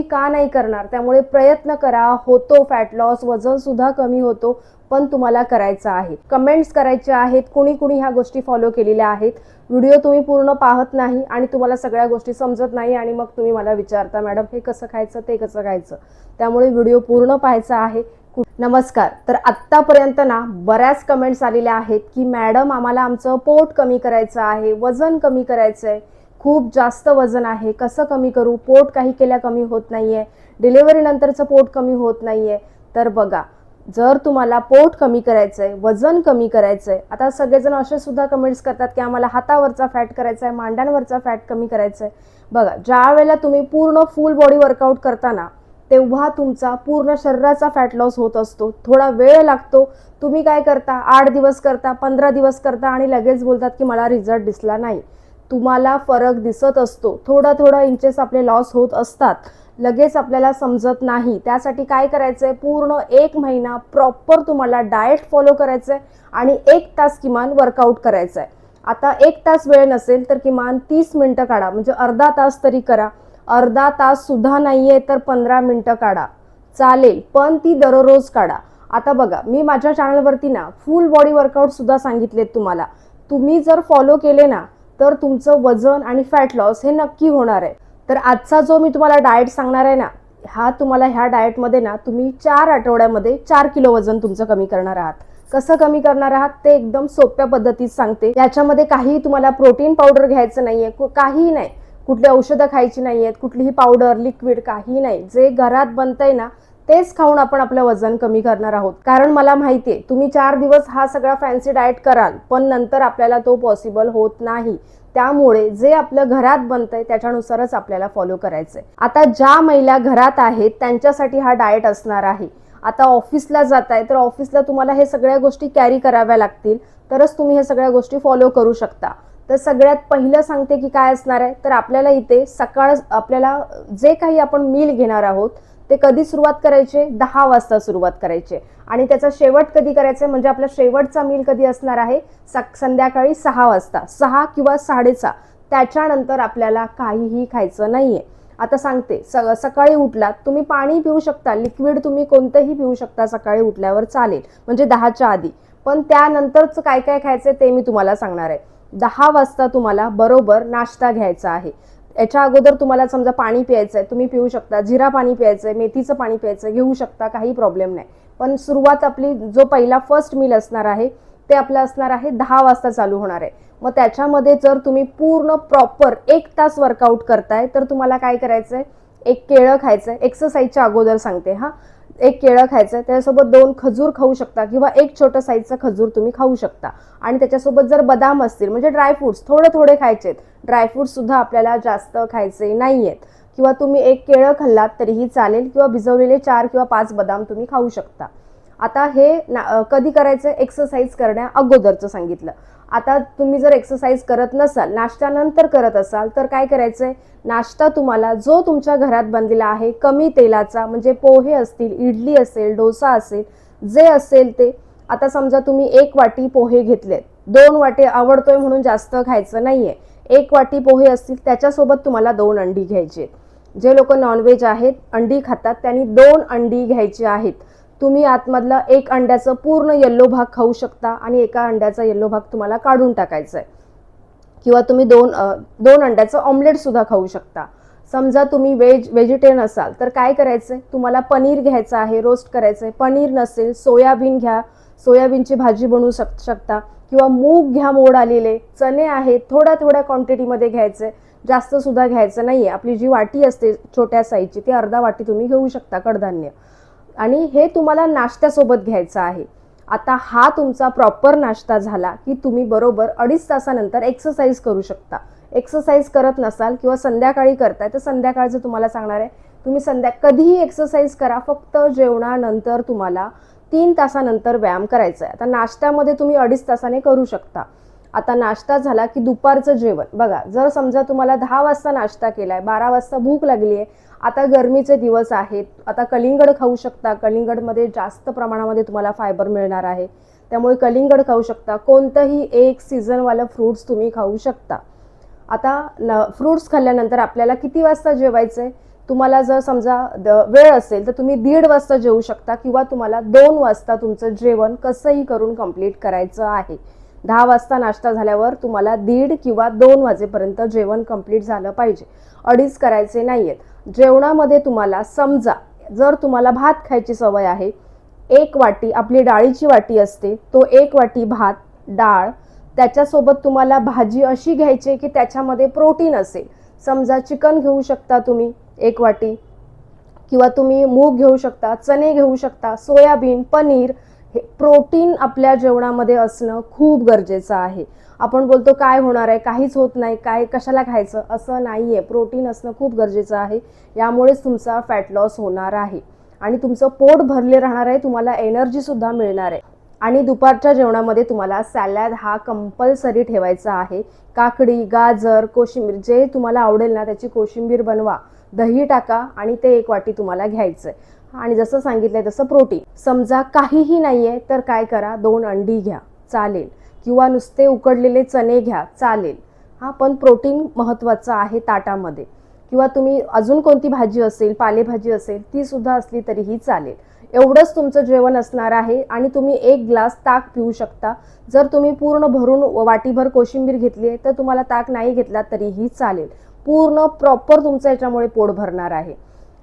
का नाही करणार? त्यामुळे प्रयत्न करा, होतो फॅट लॉस, वजन सुद्धा कमी होतो, पण तुम्हाला करायचं आहे. कमेंट्स करायचे आहेत, कुणी कुणी ह्या गोष्टी फॉलो केलेल्या आहेत. व्हिडिओ तुम्ही पूर्ण पाहत नाही आणि तुम्हाला सगळ्या गोष्टी समजत नाही आणि मग तुम्ही मला विचारता, मॅडम हे कसं खायचं, ते कसं खायचं. त्यामुळे व्हिडिओ पूर्ण पाहायचा आहे. नमस्कार. तर आत्तापर्यंत ना बऱ्याच कमेंट्स आलेल्या आहेत की मॅडम आम्हाला आमचं पोट कमी करायचं आहे, वजन कमी करायचं आहे, खूप जास्त वजन आहे, कसं कमी करू, पोट काही केल्या कमी होत नाहीये, डिलिव्हरी नंतरचं पोट कमी होत नाहीये. तर बघा, जर तुम्हाला पोट कमी करायचंय, वजन कमी करायचंय, आता सगळेजण असे सुद्धा कमेंट्स करतात की आम्हाला हातावरचा फॅट करायचा आहे, मांड्यांवरचा फॅट कमी करायचा आहे. बघा, ज्या वेळेला तुम्ही पूर्ण फुल बॉडी वर्कआउट करताना तेव्हा तुमचा पूर्ण शरीराचा फॅट लॉस होत असतो. थोडा वेळ लागतो. तुम्ही काय करता, 8 दिवस करता, 15 दिवस करता आणि लगेच बोलतात की मला रिझल्ट दिसला नाही. तुम्हाला फरक दिसत असतो. थोडा थोडा इंचेस आपले लॉस होत असतात, लगेच आपल्याला समजत नाही. त्यासाठी काय करायचंय, पूर्ण 1 महिना प्रॉपर तुम्हाला डाएट फॉलो करायचंय आणि 1 तास किमान वर्कआउट करायचंय. आता 1 तास वेळ नसेल तर किमान 30 मिनिटं काढा, म्हणजे अर्धा तास तरी करा. अर्धा तास सुद्धा नाहीये तर 15 मिनिटं काढा, चालेल, पण ती दररोज काढा. आता बघा, मी माझ्या चॅनलवरती ना फुल बॉडी वर्कआउट सुद्धा सांगितलेत तुम्हाला. तुम्ही जर फॉलो केले ना तर तुमचं वजन आणि फॅट लॉस हे नक्की होणार आहे. तर आजचा जो मी तुम्हाला डाएट सांगणार आहे ना, ह्या डाएटमध्ये ना तुम्ही 4 आठवड्यामध्ये 4 किलो वजन तुमचं कमी करणार आहात. कसं कमी करणार आहात ते एकदम सोप्या पद्धतीत सांगते. याच्यामध्ये काही तुम्हाला प्रोटीन पावडर घ्यायचं नाहीये, काही नाही, कुठली औषधं खायची नाहीयेत, कुठलीही पावडर, लिक्विड काही नाही. जे घरात बनतंय ना तेच खाऊन आपण आपलं वजन कमी करणार आहोत. कारण मला माहितीये तुम्ही 4 दिवस हा सगळा फॅन्सी डाएट कराल, पण नंतर आपल्याला तो पॉसिबल होत नाही. त्यामुळे जे आपलं घरात बनतंय त्याच्यानुसारच आपल्याला फॉलो करायचंय. आता ज्या महिला घरात आहेत त्यांच्यासाठी हा डाएट असणार आहे. आता ऑफिसला जाताय तर ऑफिसला तुम्हाला हे सगळ्या गोष्टी कॅरी कराव्या लागतील, तरच तुम्ही हे सगळ्या गोष्टी फॉलो करू शकता. तर सगळ्यात पहिलं सांगते की काय असणार आहे, तर आपल्याला इथे आपल्याला जे काही आपण मील घेणार आहोत ते कधी सुरुवात करायचे, 10 वाजता सुरुवात करायचे आणि त्याचा शेवट कधी करायचा, म्हणजे आपला शेवटचा मील कधी असणार आहे, संध्याकाळी 6 वाजता, 6 किंवा 6:30. त्याच्यानंतर आपल्याला काहीही खायचं नाहीये. आता सांगते, सकाळी उठलात तुम्ही पाणी पिऊ शकता, लिक्विड तुम्ही कोणतंही पिऊ शकता सकाळी उठल्यावर, चालेल, म्हणजे 10च्या आधी. पण त्यानंतरच काय काय खायचंय ते मी तुम्हाला सांगणार आहे. 10 वाजता तुम्हाला बरोबर नाश्ता घ्यायचा आहे. याच्या अगोदर तुम्हाला समजा पाणी प्यायचंय, तुम्ही पिऊ शकता. जिरा पाणी प्यायचंय, मेथीचं पाणी प्यायचंय, घेऊ शकता, काही प्रॉब्लेम नाही. पण सुरुवात आपली जो पहिला फर्स्ट मील असणार आहे ते आपलं असणार आहे 10 वाजता चालू होणार आहे. मग त्याच्यामध्ये जर तुम्ही पूर्ण प्रॉपर 1 तास वर्कआउट करताय तर तुम्हाला काय करायचंय, 1 केळं खायचंय. एक्सरसाइजच्या अगोदर सांगते हा. 1 केळं खायचंय, त्याच्यासोबत 2 खजूर खाऊ शकता किंवा 1 छोटं साईजचं खजूर तुम्ही खाऊ शकता. आणि त्याच्यासोबत जर बदाम असतील, म्हणजे ड्रायफ्रुट्स थोडे थोडे खायचेत. ड्रायफ्रुट्स सुद्धा आपल्याला जास्त खायचे नाहीयेत. किंवा तुम्ही 1 केळं खाल्लात तरीही चालेल, किंवा भिजवलेले 4 किंवा 5 बदाम तुम्ही खाऊ शकता. आता हे कधी करायचं, एक्सरसाइज करण्या अगोदरचं सांगितलं. आता तुम्ही जर एक्सरसाइज करत नसाल, नाश्त्यानंतर करत असाल, तर काय करायचंय, नाश्ता तुम्हाला जो तुमच्या घरात बनलेला आहे कमी तेलाचा, म्हणजे पोहे असतील, इडली असेल, डोसा असेल, जे असेल ते. आता समजा तुम्ही 1 वाटी पोहे घेतलेत, 2 वाटी आवडतोय म्हणून जास्त खायचं नाहीये. 1 वाटी पोहे असतील, त्याच्यासोबत तुम्हाला 2 अंडी घ्यायची आहेत. जे लोक नॉनव्हेज आहेत, अंडी खातात, त्यांनी 2 अंडी घ्यायची आहेत. तुम्ही आतमधला 1 अंड्याचं पूर्ण येल्लो भाग खाऊ शकता आणि 1 अंड्याचा येल्लो भाग तुम्हाला काढून टाकायचा आहे. किंवा तुम्ही 2 अंड्याचं ऑमलेट सुद्धा खाऊ शकता. समजा तुम्ही व्हेजिटेरियन असाल तर काय करायचंय, तुम्हाला पनीर घ्यायचं आहे, रोस्ट करायचंय. पनीर नसेल, सोयाबीन घ्या, सोयाबीनची भाजी बनवू शकता. किंवा मूग घ्या, मोड आलेले. चणे आहेत, थोड्या थोड्या क्वांटिटीमध्ये घ्यायचे, जास्त सुद्धा घ्यायचं नाहीये. आपली जी वाटी असते छोट्या साईजची, ती अर्धा वाटी तुम्ही घेऊ शकता कडधान्य. आणि हे तुम्हाला नाश्त्यासोबत घ्यायचं आहे. आता हा तुमचा प्रॉपर नाश्ता झाला की तुम्ही बरोबर 2.5 तासानंतर एक्सरसाइज करू शकता. एक्सरसाइज करत नसाल किंवा संध्याकाळी करताय तर संध्याकाळचं तुम्हाला सांगणार आहे, तुम्ही कधीही एक्सरसाइज करा, फक्त जेवणानंतर तुम्हाला 3 तासानंतर व्यायाम करायचा आहे. आता नाश्त्यामध्ये तुम्ही 2.5 तासाने करू शकता. आता नाश्ता झाला की दुपारचं जेवण बघा, जर समजा तुम्हाला 10 वाजता नाश्ता केलाय, 12 वाजता भूक लागली आहे, आता गरमीचे दिवस आहेत, आता कलिंगड खाऊ शकता. कलिंगडमध्ये जास्त प्रमाणामध्ये तुम्हाला फायबर मिळणार आहे, त्यामुळे कलिंगड खाऊ शकता. कोणतंही एक सीझनवालं फ्रूट्स तुम्ही खाऊ शकता. आता फ्रूट्स खाल्ल्यानंतर आपल्याला किती वाजता जेवायचंय, तुम्हाला जर समजा वेळ असेल तर तुम्ही 1:30 वाजता जेवू शकता किंवा तुम्हाला 2 वाजता तुमचं जेवण कसंही करून कंप्लीट करायचं आहे. 10 वाजता नाश्ता झाल्यावर तुम्हाला 1:30 किंवा 2 वाजेपर्यंत जेवण कंप्लीट झालं पाहिजे. 2:30 करायचे नाहीयेत. जेवणामध्ये तुम्हाला समजा जर तुम्हाला भात खायची सवय आहे, 1 वाटी आपली डाळीची वाटी असते, तो 1 वाटी भात, डाळ, त्याच्यासोबत तुम्हाला भाजी अशी घ्यायची की त्याच्यामध्ये प्रोटीन असेल. समजा चिकन घेऊ शकता तुम्ही 1 वाटी, किंवा तुम्ही मूग घेऊ शकता, चणे घेऊ शकता, सोयाबीन, पनीर. हे प्रोटीन आपल्या जेवणामध्ये असणं खूप गरजेचं आहे. आपण बोलतो काय होणार आहे, काहीच होत नाही, काय कशाला खायचं, असं नाही आहे. प्रोटीन असणं खूप गरजेचं आहे. यामुळेच तुमचा फॅट लॉस होणार आहे आणि तुमचं पोट भरले राहणार आहे, तुम्हाला एनर्जीसुद्धा मिळणार आहे. आणि दुपारच्या जेवणामध्ये तुम्हाला सॅलॅड हा कंपल्सरी ठेवायचा आहे. काकडी, गाजर, कोशिंबीर जे तुम्हाला आवडेल ना त्याची कोशिंबीर बनवा, दही टाका आणि ते 1 वाटी तुम्हाला घ्यायचंय. आणि जसं सांगितलंय तसं प्रोटीन. समजा काहीही नाहीये तर काय करा, 2 अंडी घ्या चालेल, किंवा नुसते उकडलेले चणे घ्या चालेल. पण प्रोटीन महत्त्वाचं आहे ताटामध्ये. किंवा तुम्ही अजून कोणती भाजी असेल, पालेभाजी असेल, ती सुद्धा असली तरीही चालेल. एवढंच तुमचं जेवण असणार आहे. आणि तुम्ही 1 ग्लास ताक पिऊ शकता. जर तुम्ही पूर्ण भरून वाटीभर कोशिंबीर घेतली आहे तर तुम्हाला ताक नाही घेतला तरीही चालेल. पूर्ण प्रॉपर तुमचं याच्यामुळे पोट भरणार आहे.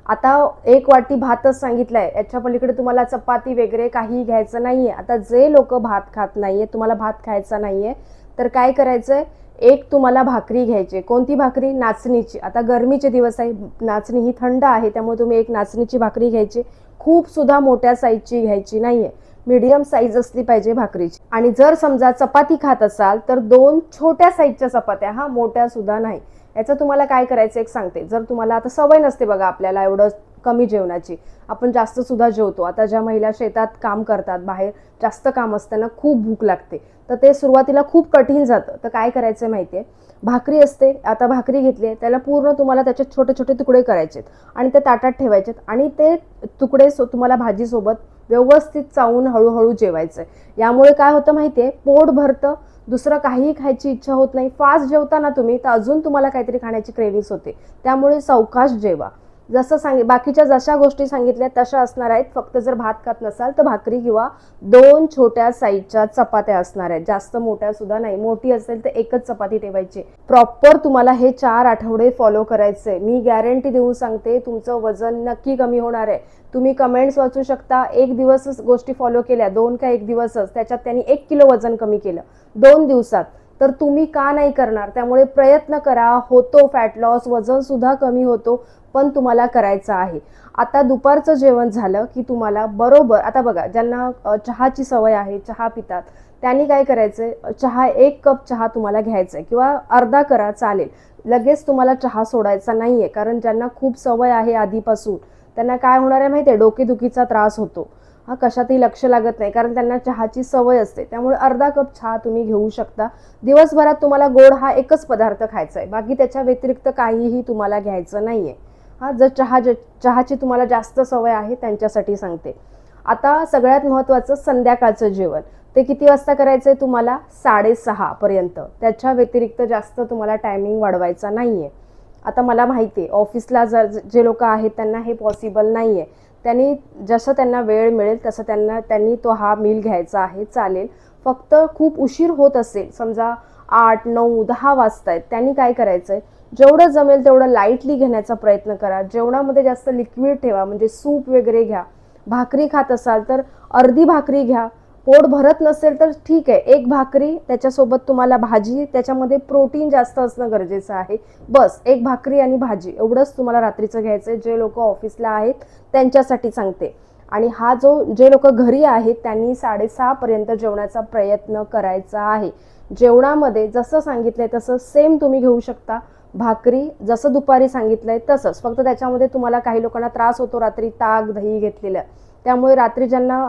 आता 1 वाटी भातच सांगितलाय, याच्या पलीकडे तुम्हाला चपाती वगैरे काही घ्यायचं नाहीये. आता जे लोक भात खात नाहीये, तुम्हाला भात खायचा नाहीये, तर काय करायचंय, 1 तुम्हाला भाकरी घ्यायची. कोणती भाकरी? नाचणीची. आता गरमीचे दिवस आहे, नाचणी ही थंड आहे, त्यामुळे तुम्ही 1 नाचणीची भाकरी घ्यायची. खूप सुद्धा मोठ्या साईजची घ्यायची नाहीये, मीडियम साईज असली पाहिजे भाकरीची. आणि जर समजा चपाती खात असाल तर 2 छोट्या साईजच्या चपात्या, मोठ्या सुद्धा नाही. याचं तुम्हाला काय करायचं एक सांगते. जर तुम्हाला आता सवय नसते बघा आपल्याला एवढं कमी जेवणाची, आपण जास्त सुद्धा जेवतो. आता ज्या महिला शेतात काम करतात, बाहेर जास्त काम असताना खूप भूक लागते, तर ते सुरुवातीला खूप कठीण जातं. तर काय करायचं माहिती आहे, भाकरी असते, आता भाकरी घेतली आहे, त्याला पूर्ण तुम्हाला त्याचे छोटे छोटे तुकडे करायचे आणि ते ताटात ठेवायचे आणि ते तुकडे तुम्हाला भाजीसोबत व्यवस्थित चावून हळूहळू जेवायचं. यामुळे काय होतं माहिती आहे, पोट भरतं, दुसरं काहीही खायची इच्छा होत नाही. फास्ट जेवता ना तुम्ही तर अजून तुम्हाला काहीतरी खाण्याची क्रेविंग्स होते. त्यामुळे सावकाश जेवा. जसं बाकीच्या जशा गोष्टी सांगितल्या तशा असणार आहेत. फक्त जर भात खात नसाल तर भाकरी किंवा 2 छोट्या साईजच्या चपात्या असणार आहेत, जास्त मोठ्या सुद्धा नाही. मोठी असेल तर 1च चपाती ठेवायची. प्रॉपर तुम्हाला हे 4 आठवडे फॉलो करायचंय. मी गॅरंटी देऊन सांगते, तुमचं वजन नक्की कमी होणार आहे. तुम्ही कमेंट्स वाचू शकता, 1 दिवसच गोष्टी फॉलो केल्या, 2 का 1 दिवसच, त्याच्यात त्यांनी 1 किलो वजन कमी केलं 2 दिवसात, तर तुम्ही का नाही करणार? त्यामुळे प्रयत्न करा. होतो फॅट लॉस, वजन सुद्धा कमी होतो, पण तुम्हाला करायचं आहे. आता दुपारचं जेवण झालं की तुम्हाला बरोबर, आता बघा ज्यांना चहाची सवय आहे, चहा पितात, त्यांनी काय करायचंय, 1 कप चहा तुम्हाला घ्यायचा आहे किंवा अर्धा करा चालेल. लगेच तुम्हाला चहा सोडायचा नाहीये, कारण ज्यांना खूप सवय आहे आधीपासून त्यांना काय होणार आहे माहिती आहे, डोकेदुखीचा त्रास होतो. कशातही लक्ष लागत नाही, कारण त्यांना चहाची सवय असते. त्यामुळे अर्धा कप चहा तुम्ही घेऊ शकता. दिवसभरात तुम्हाला गोड हा एकच पदार्थ खायचा आहे, बाकी त्याच्या व्यतिरिक्त काहीही तुम्हाला घ्यायचं नाहीये. जर चहाची तुम्हाला जास्त सवय आहे त्यांच्यासाठी सांगते. आता सगळ्यात महत्त्वाचं संध्याकाळचं जेवण, ते किती वाजता करायचंय तुम्हाला? 6:30 पर्यंत. त्याच्या व्यतिरिक्त जास्त तुम्हाला टायमिंग वाढवायचा नाहीये. आता मला माहिती आहे ऑफिसला जे लोक आहेत त्यांना हे पॉसिबल नाहीये, त्यांनी जसं त्यांना वेळ मिळेल तसं त्यांनी तो हा मील घ्यायचा आहे, चालेल. फक्त खूप उशीर होत असेल, समजा 8, 9, 10 वाजतायत, त्यांनी काय करायचंय, जेवढं जमेल तेवढं लाईटली घेण्याचा प्रयत्न करा. जेवणामध्ये जास्त लिक्विड ठेवा, म्हणजे सूप वगैरे घ्या. भाकरी खात असाल तर अर्धी भाकरी घ्या. पोट भरत नसेल तर ठीक आहे, 1 भाकरी, त्याच्यासोबत तुम्हाला भाजी, त्याच्यामध्ये प्रोटीन जास्त असणं गरजेचं आहे. बस 1 भाकरी आणि भाजी एवढंच तुम्हाला रात्रीचं घ्यायचं आहे. जे लोक ऑफिसला आहेत त्यांच्यासाठी सांगते. आणि जे लोक घरी आहेत त्यांनी 6:30 पर्यंत जेवणाचा प्रयत्न करायचा आहे. जेवणामध्ये जसं सांगितलंय तसं सेम तुम्ही घेऊ शकता. भाकरी जसं दुपारी सांगितलंय तसंच, फक्त त्याच्यामध्ये तुम्हाला काही लोकांना त्रास होतो रात्री ताक दही घेतलेलं, त्यामुळे रात्री ज्यांना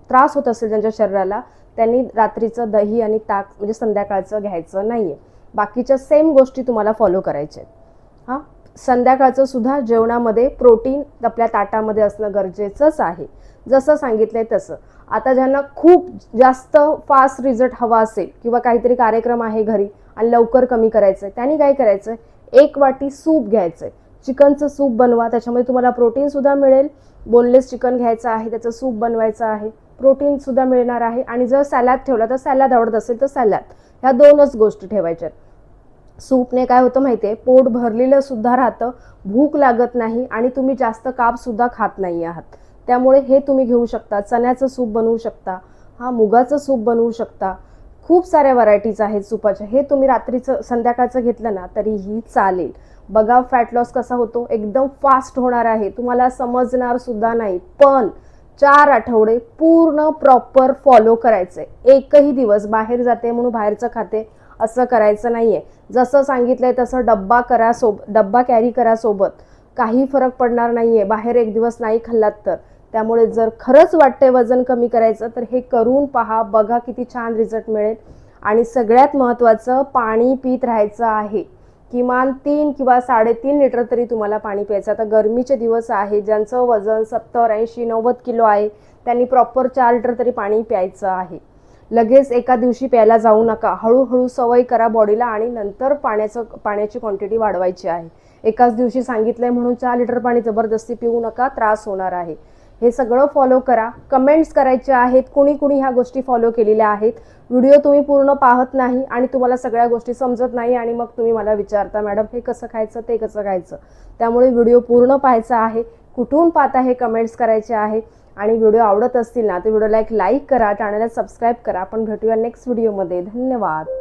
त्रास होत असेल ज्यांच्या शरीराला, त्यांनी रात्रीचं दही आणि ताक म्हणजे संध्याकाळचं घ्यायचं नाहीये. बाकीच्या सेम गोष्टी तुम्हाला फॉलो करायच्या आहेत. संध्याकाळचं सुद्धा जेवणामध्ये प्रोटीन आपल्या ताटामध्ये असणं गरजेचंच आहे, जसं सांगितलंय तसं. आता ज्यांना खूप जास्त फास्ट रिझल्ट हवा असेल किंवा काहीतरी कार्यक्रम आहे घरी आणि लवकर कमी करायचं आहे, त्यांनी काय करायचं, 1 वाटी सूप घ्यायचं आहे. चिकनचं सूप बनवा, त्याच्यामध्ये तुम्हाला प्रोटीनसुद्धा मिळेल. बोनलेस चिकन घ्यायचं आहे, त्याचं सूप बनवायचं आहे, प्रोटीनसुद्धा मिळणार आहे. आणि जर सॅलड ठेवला तर सॅलड आवडत असेल तर सॅलड, ह्या 2च गोष्टी ठेवायच्या. सूपने काय होतं माहिती आहे, पोट भरलेलं सुद्धा राहतं, भूक लागत नाही आणि तुम्ही जास्त कापसुद्धा खात नाही आहात. त्यामुळे हे तुम्ही घेऊ शकता. चण्याचं सूप बनवू शकता, मुगाचं सूप बनवू शकता. खूप साऱ्या व्हरायटीज आहेत सूपाच्या. हे तुम्ही रात्रीचं संध्याकाळचं घेतलं ना तरीही चालेल. बघा फॅट लॉस कसा होतो, एकदम फास्ट होणार आहे, तुम्हाला समजणार सुद्धा नाही. पण 4 आठवडे पूर्ण प्रॉपर फॉलो करायचे. एकही दिवस बाहेर जाते म्हणून बाहेरचं खाते असं करायचं नाहीये. जसं सांगितलंय तसं डब्बा कॅरी करा सोबत, काही फरक पडणार नाहीये बाहेर एक दिवस नाही खाल्लात तर. त्यामुळे जर खरंच वाटतंय वजन कमी करायचं तर हे करून पहा, बघा किती छान रिझल्ट मिळेल. आणि सगळ्यात महत्त्वाचं, पाणी पीत राहायचं आहे. किमान 3 किंवा 3.5 लिटर तरी तुम्हाला पाणी प्यायचं. आता गरमीचे दिवस आहे, ज्यांचं वजन 70, 80, 90 किलो आहे त्यांनी प्रॉपर 4 लिटर तरी पाणी प्यायचं आहे. लगेच एका दिवशी प्यायला जाऊ नका, हळूहळू सवय करा बॉडीला आणि नंतर पाण्याची क्वांटिटी वाढवायची आहे. एकाच दिवशी सांगितलंय म्हणून 4 लिटर पाणी जबरदस्ती पिऊ नका, त्रास होणार आहे. हे सगळं फॉलो करा. कमेंट्स करायचे आहेत, कुणी ह्या गोष्टी फॉलो केलेल्या आहेत. व्हिडिओ तुम्ही पूर्ण पाहत नाही आणि तुम्हाला सगळ्या गोष्टी समजत नाही आणि मग तुम्ही मला विचारता, मॅडम हे कसं खायचं, ते कसं खायचं. त्यामुळे व्हिडिओ पूर्ण पाहायचा आहे. कुठून पाहता हे कमेंट्स करायचे आहे. आणि व्हिडिओ आवडत असतील ना तर व्हिडिओला एक लाईक करा, चॅनलला सबस्क्राईब करा. आपण भेटूया नेक्स्ट व्हिडिओमध्ये. धन्यवाद.